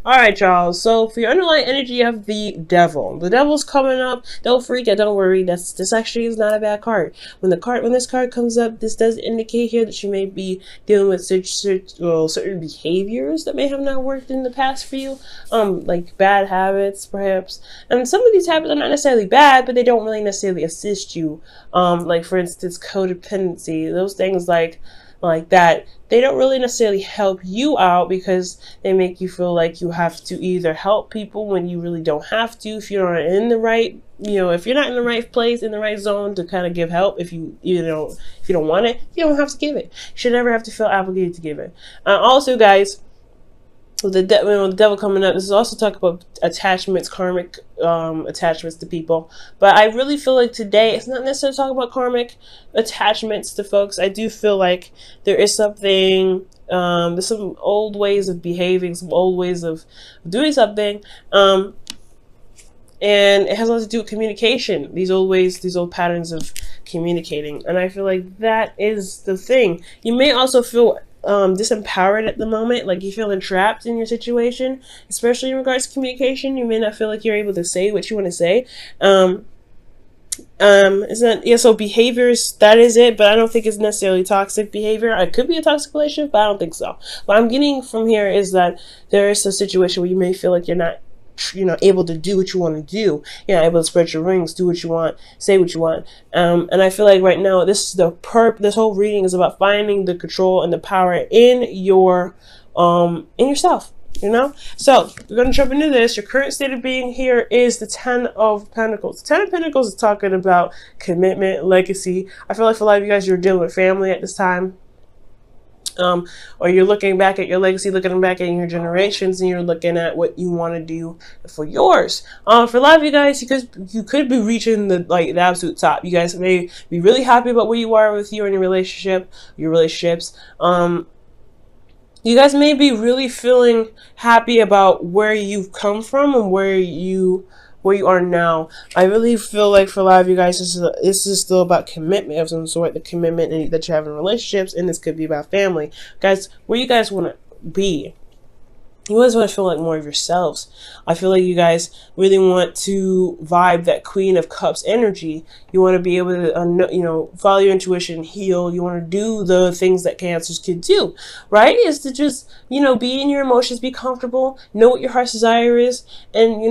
All right, y'all. So for your underlying energy, you have the devil. The devil's coming up. Don't freak out. Don't worry. This actually is not a bad card. When this card comes up, this does indicate here that you may be dealing with certain behaviors that may have not worked in the past for you. Like bad habits, perhaps. And some of these habits are not necessarily bad, but they don't really necessarily assist you. Like for instance, codependency. Those things like that, they don't really necessarily help you out because they make you feel like you have to either help people when you really don't have to. If you're not in the right, if you're not in the right place, in the right zone to kind of give help, if you don't want it, you don't have to give it. You should never have to feel obligated to give it. Also, guys, with the devil coming up, this is also talk about attachments, karmic attachments to people. But I really feel like today it's not necessarily talking about karmic attachments to folks. I do feel like there is something, there's some old ways of behaving, some old ways of doing something, and it has a lot to do with communication. These old ways, these old patterns of communicating, and I feel like that is the thing. You may also feel disempowered at the moment, like you feel entrapped in your situation, especially in regards to communication. You may not feel like you're able to say what you want to say. It's not, yeah, so behaviors, that is it, but I don't think it's necessarily toxic behavior. It could be a toxic relationship, but I don't think so. What I'm getting from here is that there is a situation where you may feel like you're not able to do what you want to do. You're not able to spread your wings, do what you want, say what you want. And I feel like right now, this whole reading is about finding the control and the power in yourself. So we're going to jump into this. Your current state of being here is the 10 of Pentacles. The 10 of Pentacles is talking about commitment, legacy. I feel like for a lot of you guys, you're dealing with family at this time. Or you're looking back at your legacy, looking back at your generations, and you're looking at what you want to do for yours. For a lot of you guys, you could be reaching the absolute top. You guys may be really happy about where you are with you and your relationships. You guys may be really feeling happy about where you've come from and where you are now. I really feel like for a lot of you guys, this is still about commitment of some sort, the commitment that you have in relationships, and this could be about family. Guys, where you guys want to be. You always want to feel like more of yourselves. I feel like you guys really want to vibe that Queen of Cups energy. You want to be able to, follow your intuition, heal. You want to do the things that Cancers can do, right? Is to just, be in your emotions, be comfortable, know what your heart's desire is, and,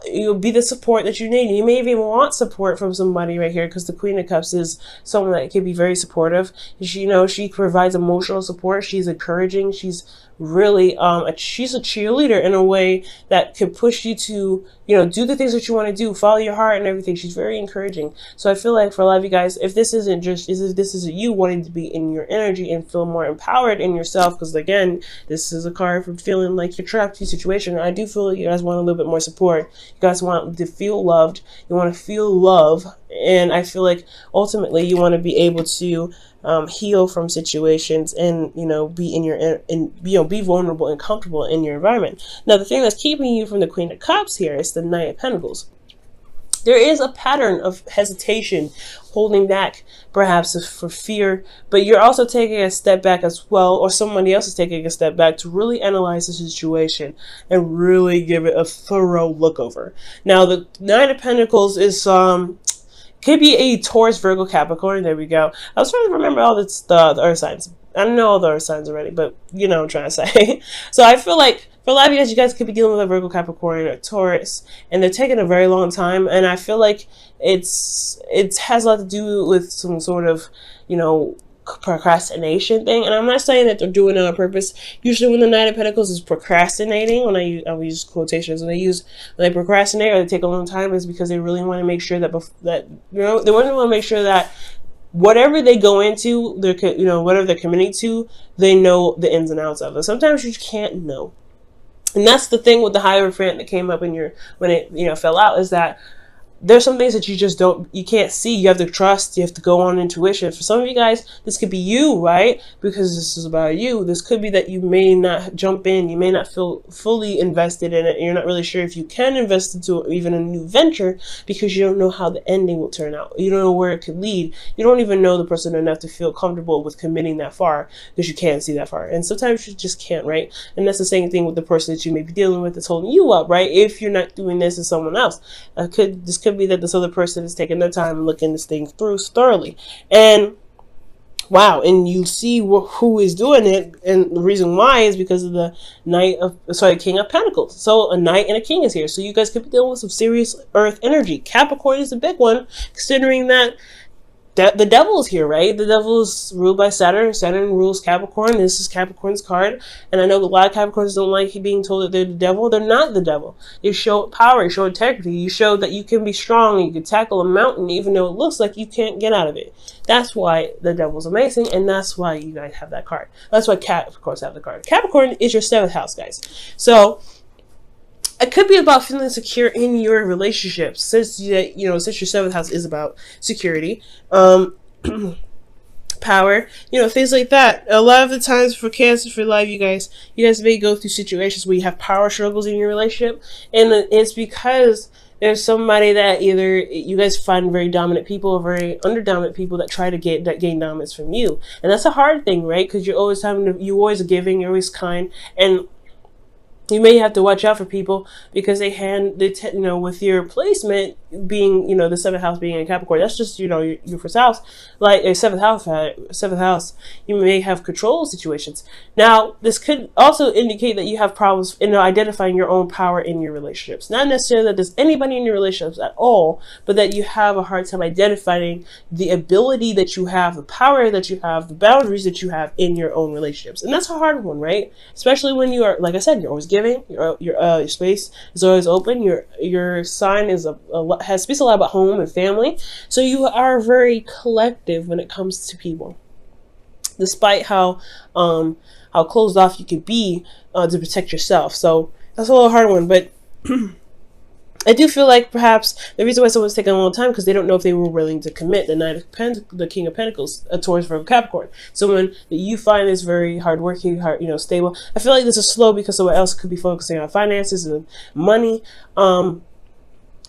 you'll be the support that you need. You may even want support from somebody right here, because the Queen of Cups is someone that can be very supportive. She provides emotional support. She's encouraging. She's really she's a cheerleader in a way that could push you to do the things that you want to do, follow your heart and everything. She's very encouraging. So I feel like for a lot of you guys, if this isn't you wanting to be in your energy and feel more empowered in yourself, because again, this is a card for feeling like you're trapped in a situation. I do feel like you guys want a little bit more support. You guys want to feel loved. You want to feel love. And I feel like ultimately you want to be able to heal from situations and be vulnerable and comfortable in your environment. Now, the thing that's keeping you from the Queen of Cups here is the Knight of Pentacles. There is a pattern of hesitation, holding back, perhaps for fear, but you're also taking a step back as well, or somebody else is taking a step back to really analyze the situation and really give it a thorough look over. Now, the Knight of Pentacles is could be a Taurus, Virgo, Capricorn. There we go. I was trying to remember all the earth signs. I don't know all the earth signs already, but you know what I'm trying to say. So I feel like for a lot of you guys could be dealing with a Virgo, Capricorn, or Taurus, and they're taking a very long time. And I feel like it has a lot to do with some sort of, procrastination thing. And I'm not saying that they're doing it on purpose. Usually when the Knight of Pentacles is procrastinating, when I use quotations, when they procrastinate or they take a long time, is because they really want to make sure that they want to make sure that whatever they go into, whatever they're committing to, they know the ins and outs of it. Sometimes you can't know. And that's the thing with the Hierophant that came up when it fell out, is that there's some things that you can't see. You have to trust, you have to go on intuition. For some of you guys, this could be you, right? Because this is about you. This could be that you may not jump in, you may not feel fully invested in it. You're not really sure if you can invest into even a new venture because you don't know how the ending will turn out. You don't know where it could lead. You don't even know the person enough to feel comfortable with committing that far because you can't see that far. And sometimes you just can't, right? And that's the same thing with the person that you may be dealing with that's holding you up, right? If you're not doing this as someone else, this could be that this other person is taking their time and looking this thing through thoroughly. And wow, and you see who is doing it, and the reason why is because of the King of Pentacles. So a knight and a king is here. So you guys could be dealing with some serious earth energy. Capricorn is a big one, considering that the devil is here, right? The devil is ruled by Saturn. Saturn rules Capricorn. This is Capricorn's card. And I know a lot of Capricorns don't like being told that they're the devil. They're not the devil. You show power. You show integrity. You show that you can be strong. You can tackle a mountain even though it looks like you can't get out of it. That's why the devil's amazing. And that's why you guys have that card. That's why Capricorns have the card. Capricorn is your 7th house, guys. So it could be about feeling secure in your relationships, since your 7th house is about security, power, things like that. A lot of the times for Cancer, for life, you guys may go through situations where you have power struggles in your relationship, and it's because there's somebody that either you guys find very dominant people or very underdominant people that try to gain dominance from you, and that's a hard thing, right? Because you're always giving, you're always kind, and you may have to watch out for people because with your placement being, the 7th house being in Capricorn, that's just, your first house, like a 7th house, you may have control situations. Now, this could also indicate that you have problems in identifying your own power in your relationships. Not necessarily that there's anybody in your relationships at all, but that you have a hard time identifying the ability that you have, the power that you have, the boundaries that you have in your own relationships. And that's a hard one, right? Especially when you are, like I said, you're always giving, your space is always open, your sign is speaks a lot about home and family, so you are very collective when it comes to people, despite how closed off you can be to protect yourself. So that's a little hard one, but I do feel like perhaps the reason why someone's taking a long time because they don't know if they were willing to commit. The King of Pentacles, a Taurus, Virgo, Capricorn. Someone that you find is very hardworking, stable. I feel like this is slow because someone else could be focusing on finances and money.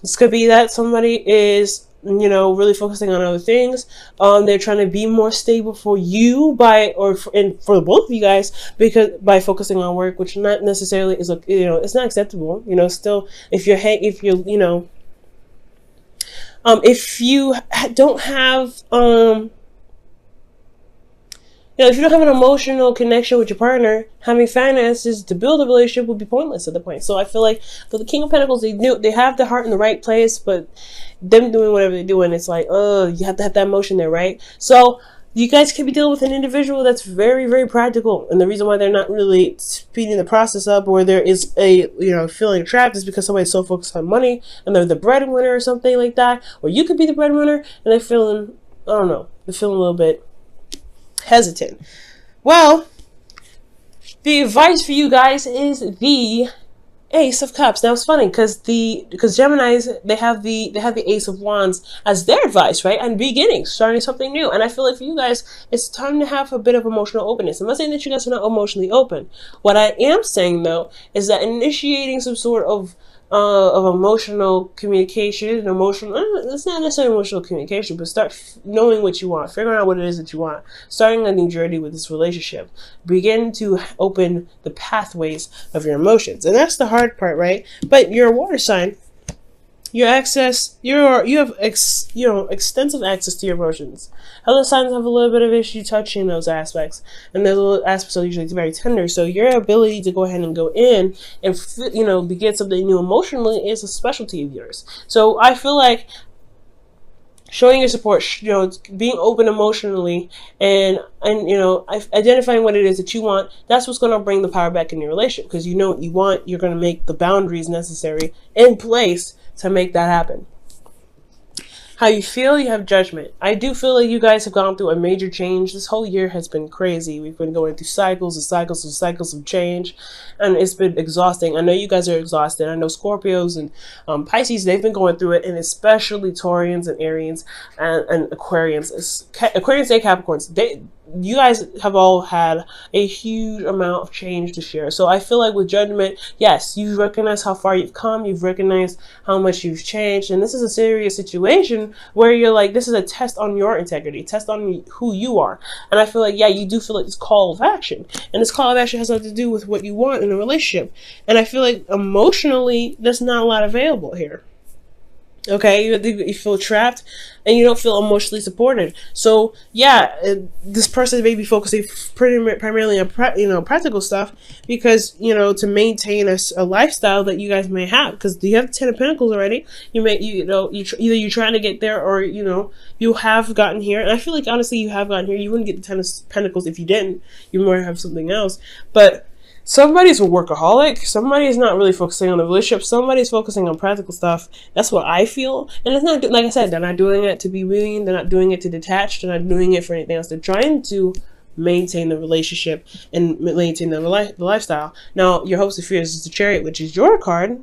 This could be that somebody is, really focusing on other things. They're trying to be more stable for you for both of you guys, because by focusing on work, which not necessarily is, it's not acceptable. Still, if you don't have, if you don't have an emotional connection with your partner, having finances to build a relationship would be pointless at the point. So I feel like for the King of Pentacles, they have the heart in the right place, but them doing whatever they're doing, it's like, you have to have that emotion there, right? So you guys could be dealing with an individual that's very, very practical. And the reason why they're not really speeding the process up, or there is a, feeling trapped, is because somebody's so focused on money and they're the breadwinner or something like that. Or you could be the breadwinner and they're feeling, they're feeling a little bit hesitant. Well, the advice for you guys is the Ace of Cups. Now it's funny because Geminis, they have the Ace of Wands as their advice, right? And beginnings, starting something new. And I feel like for you guys, it's time to have a bit of emotional openness. I'm not saying that you guys are not emotionally open. What I am saying though is that initiating some sort of emotional communication, it's not necessarily emotional communication, but start knowing what you want, figuring out what it is that you want, starting a new journey with this relationship, begin to open the pathways of your emotions. And that's the hard part, right? But you're a water sign. You have extensive access to your emotions. Other signs have a little bit of issue touching those aspects, and those little aspects are usually very tender. So your ability to go ahead and go in and begin something new emotionally is a specialty of yours. So I feel like showing your support, being open emotionally, and identifying what it is that you want, that's what's going to bring the power back in your relationship, because you know what you want. You're going to make the boundaries necessary in place to make that happen. How you feel, you have judgment. I do feel like you guys have gone through a major change. This whole year has been crazy. We've been going through cycles and cycles and cycles of change, and it's been exhausting. I know you guys are exhausted. I know Scorpios and Pisces, they've been going through it, and especially Taurians and Aries and Aquarians. Aquarians and Capricorns, you guys have all had a huge amount of change this year. So I feel like with judgment, yes, you recognize how far you've come, you've recognized how much you've changed, and this is a serious situation where you're like, this is a test on your integrity, test on who you are. And I feel like, yeah, you do feel like this call of action, and this call of action has something to do with what you want in a relationship. And I feel like emotionally, there's not a lot available here. Okay, you feel trapped and you don't feel emotionally supported. So yeah, this person may be focusing primarily on practical stuff, because to maintain a lifestyle that you guys may have, because you have the 10 of Pentacles already. Either you're trying to get there, or you have gotten here. And I feel like honestly you have gotten here. You wouldn't get the 10 of Pentacles if you didn't. You might have something else, but somebody's a workaholic. Somebody's not really focusing on the relationship. Somebody's focusing on practical stuff. That's what I feel. And it's not, like I said, they're not doing it to be mean. They're not doing it to detach. They're not doing it for anything else. They're trying to maintain the relationship and maintain the lifestyle. Now, your hopes and fears is the Chariot, which is your card.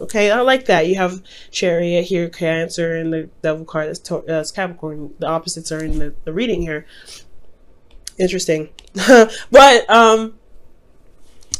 Okay, I like that. You have Chariot here, Cancer, and the Devil card that's Capricorn. The opposites are in the reading here. Interesting. But,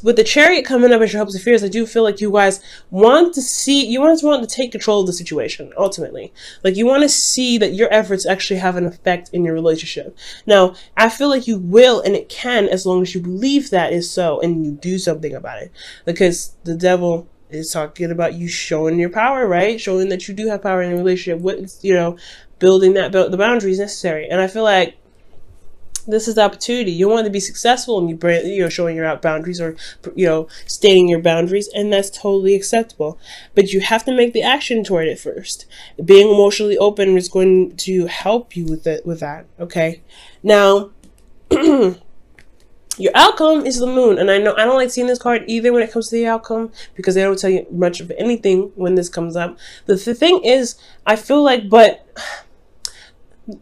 with the Chariot coming up as your hopes and fears, I do feel like you guys want to take control of the situation, ultimately. Like, you want to see that your efforts actually have an effect in your relationship. Now, I feel like you will, and it can, as long as you believe that is so, and you do something about it. Because the Devil is talking about you showing your power, right? Showing that you do have power in a relationship, building the boundaries necessary. And I feel like this is the opportunity. You want to be successful, and you showing your boundaries, or stating your boundaries, and that's totally acceptable. But you have to make the action toward it first. Being emotionally open is going to help you with that. Okay. Now, your outcome is the Moon, and I know I don't like seeing this card either when it comes to the outcome, because they don't tell you much of anything when this comes up. The thing is, I feel like,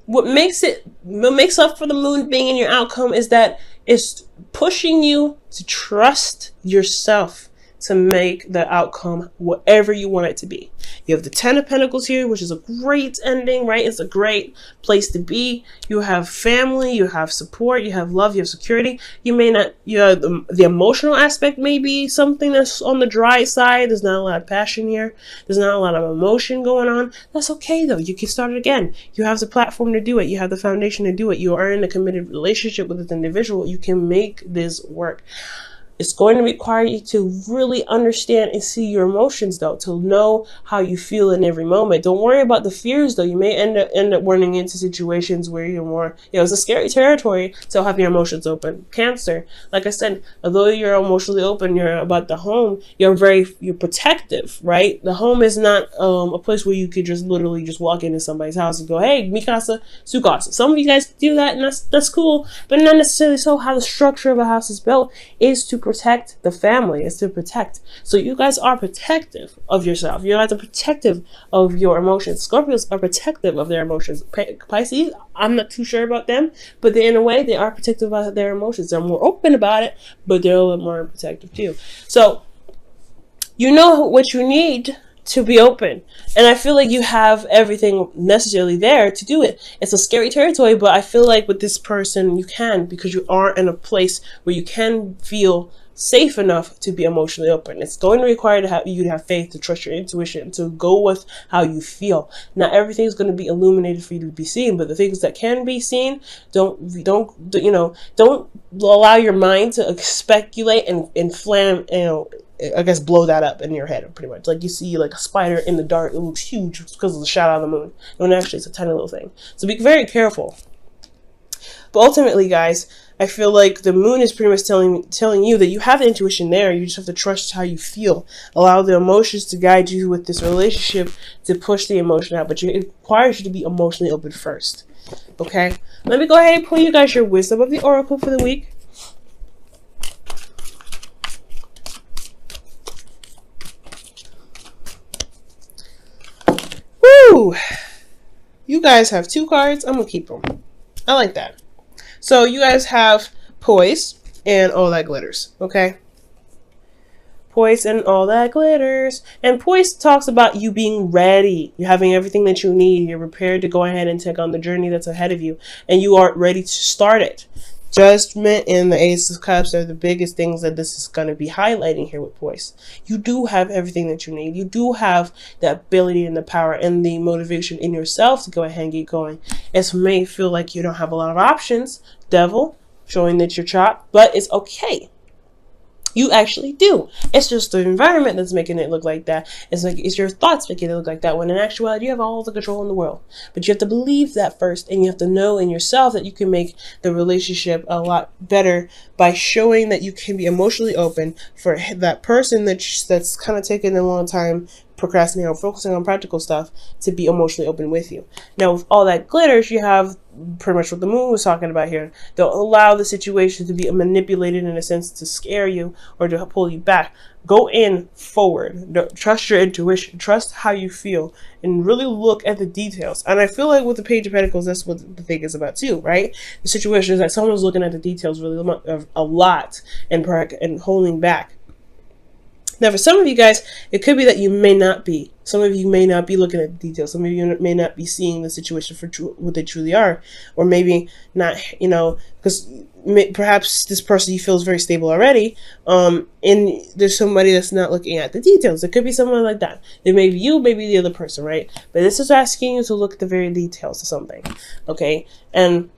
what makes up for the Moon being in your outcome is that it's pushing you to trust yourself to make the outcome whatever you want it to be. You have the 10 of Pentacles here, which is a great ending, right? It's a great place to be. You have family, you have support, you have love, you have security. You may not, the emotional aspect may be something that's on the dry side. There's not a lot of passion here. There's not a lot of emotion going on. That's okay though. You can start it again. You have the platform to do it. You have the foundation to do it. You are in a committed relationship with this individual. You can make this work. It's going to require you to really understand and see your emotions, though, to know how you feel in every moment. Don't worry about the fears, though. You may end up running into situations where you're more, it's a scary territory to have your emotions open. Cancer, like I said, although you're emotionally open, you're about the home, you're protective, right? The home is not a place where you could just literally just walk into somebody's house and go, hey, mi casa, su casa. Some of you guys do that, and that's cool, but not necessarily so. How the structure of a house is built is to protect the family, is to protect. So you guys are protective of yourself. You guys are protective of your emotions. Scorpios are protective of their emotions. Pisces, I'm not too sure about them, but in a way, they are protective of their emotions. They're more open about it, but they're a little more protective too. So you know what you need to be open, and I feel like you have everything necessarily there to do it. It's a scary territory, but I feel like with this person you can, because you are in a place where you can feel safe enough to be emotionally open. It's going to require you to have faith, to trust your intuition, to go with how you feel. Not everything's going to be illuminated for you to be seen, but the things that can be seen, don't allow your mind to speculate and inflame, I guess blow that up in your head, pretty much. Like you see like a spider in the dark, it looks huge because of the shadow of the moon. When actually it's a tiny little thing. So be very careful. But ultimately, guys, I feel like the moon is pretty much telling you that you have the intuition there. You just have to trust how you feel. Allow the emotions to guide you with this relationship, to push the emotion out. But it requires you to be emotionally open first. Okay? Let me go ahead and pull you guys your wisdom of the oracle for the week. Woo! You guys have 2 cards. I'm going to keep them. I like that. So you guys have poise and all that glitters. Okay. Poise and all that glitters. And poise talks about you being ready. You're having everything that you need. You're prepared to go ahead and take on the journey that's ahead of you. And you are ready to start it. Judgment and the Ace of Cups are the biggest things that this is going to be highlighting here with poise. You do have everything that you need. You do have the ability and the power and the motivation in yourself to go ahead and get going. It may feel like you don't have a lot of options. Devil, showing that you're chopped, but it's okay. You actually do. It's just the environment that's making it look like that. It's like it's your thoughts making it look like that, when in actuality you have all the control in the world. But you have to believe that first, and you have to know in yourself that you can make the relationship a lot better by showing that you can be emotionally open for that person that's kind of taking a long time procrastinating or focusing on practical stuff to be emotionally open with you. Now, with all that glitters, you have pretty much what the moon was talking about here. They'll allow the situation to be manipulated in a sense to scare you or to pull you back. Go in forward. Trust your intuition. Trust how you feel and really look at the details. And I feel like with the Page of Pentacles, that's what the thing is about too, right? The situation is that someone's looking at the details really a lot and holding back. Now, for some of you guys, it could be that you may not be. Some of you may not be looking at the details. Some of you may not be seeing the situation for what they truly are. Or maybe not, because perhaps this person you feel is very stable already. And there's somebody that's not looking at the details. It could be someone like that. It may be you, maybe the other person, right? But this is asking you to look at the very details of something. Okay? And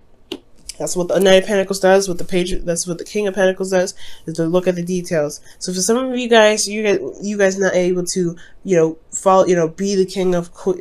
that's what the Knight of Pentacles does. With the Page, that's what the King of Pentacles does, is to look at the details. So for some of you guys, you guys not able to, follow, be the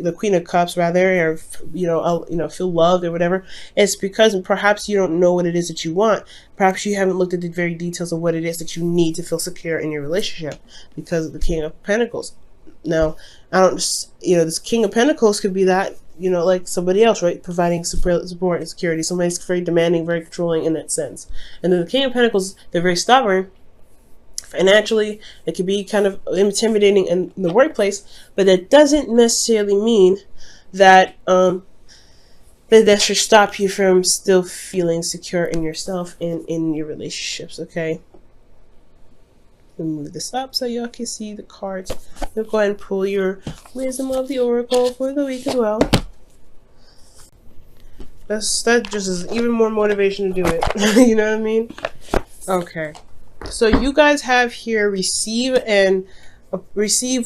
the Queen of Cups rather, or feel loved or whatever. It's because perhaps you don't know what it is that you want. Perhaps you haven't looked at the very details of what it is that you need to feel secure in your relationship because of the King of Pentacles. Now, this King of Pentacles could be that. Like somebody else, right? Providing support and security. Somebody's very demanding, very controlling in that sense. And then the King of Pentacles, they're very stubborn. Financially, it can be kind of intimidating in the workplace, but that doesn't necessarily mean that that should stop you from still feeling secure in yourself and in your relationships, okay? Let me move this up so y'all can see the cards. We'll go ahead and pull your Wisdom of the Oracle for the week as well. That just is even more motivation to do it. You know what I mean? Okay. So you guys have here receive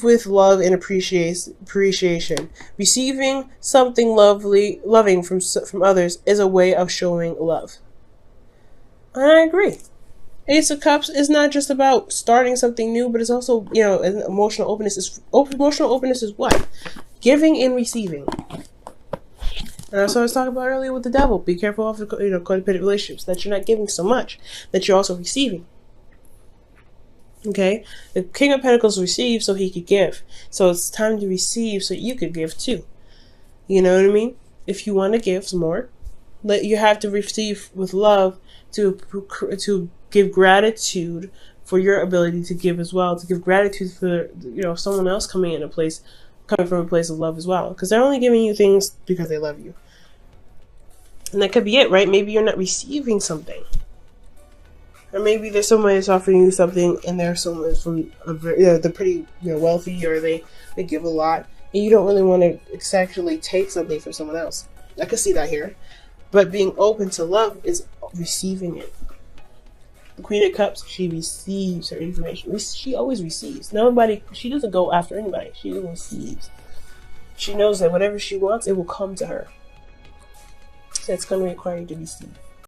with love and appreciation. Receiving something loving from others is a way of showing love. And I agree. Ace of Cups is not just about starting something new, but it's also, an emotional openness. Emotional openness is what? Giving and receiving. And that's what I was talking about earlier with the Devil. Be careful of codependent relationships, that you're not giving so much, that you're also receiving. Okay? The King of Pentacles received so he could give. So it's time to receive so you could give too. You know what I mean? If you want to give some more, you have to receive with love to give gratitude for your ability to give as well. To give gratitude for someone else coming from a place of love as well, because they're only giving you things because they love you. And that could be it, right? Maybe you're not receiving something, or maybe there's somebody that's offering you something, and they're someone from they're pretty wealthy, or they give a lot, and you don't really want to actually take something from someone else. I could see that here, but being open to love is receiving it. The Queen of Cups, she receives her information. She always receives. She doesn't go after anybody. She receives. She knows that whatever she wants, it will come to her. So it's going to require you to receive.